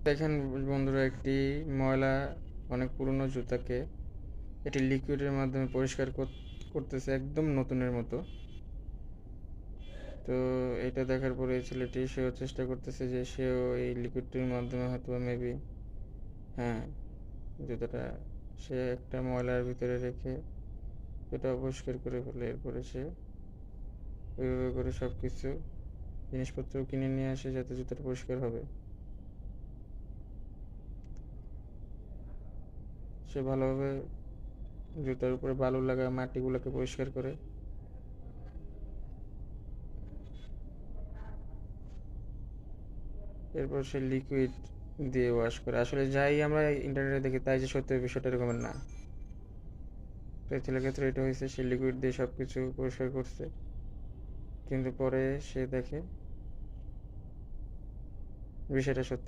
দেখেন বন্ধুরা, একটি ময়লা অনেক পুরনো জুতাকে এটি লিকুইডের মাধ্যমে পরিষ্কার করতেছে একদম নতুনের মতো। তো এটা দেখার পরে এই ছেলেটি সেও চেষ্টা করতেছে যে সেও এই লিকুইডটির মাধ্যমে হয়তো মেবি, হ্যাঁ, জুতাটা সে একটা ময়লার ভিতরে রেখে এটা পরিষ্কার করে ফেলে। এরপরে সে ওইভাবে করে সব কিছু জিনিসপত্র কিনে নিয়ে আসে যাতে জুতাটা পরিষ্কার হবে। সে ভালোভাবে জুতার উপরে বালু লাগা মাটিগুলোকে পরিষ্কার করে, এরপর সে লিকুইড দিয়ে ওয়াশ করে। আসলে যাই আমরা ইন্টারনেটে দেখি তাই যে সত্যি বিষয়টা এরকমের না। তো এই ছেলের ক্ষেত্রে এটা হয়েছে, সে লিকুইড দিয়ে সব কিছু পরিষ্কার করছে, কিন্তু পরে সে দেখে বিষয়টা সত্যি।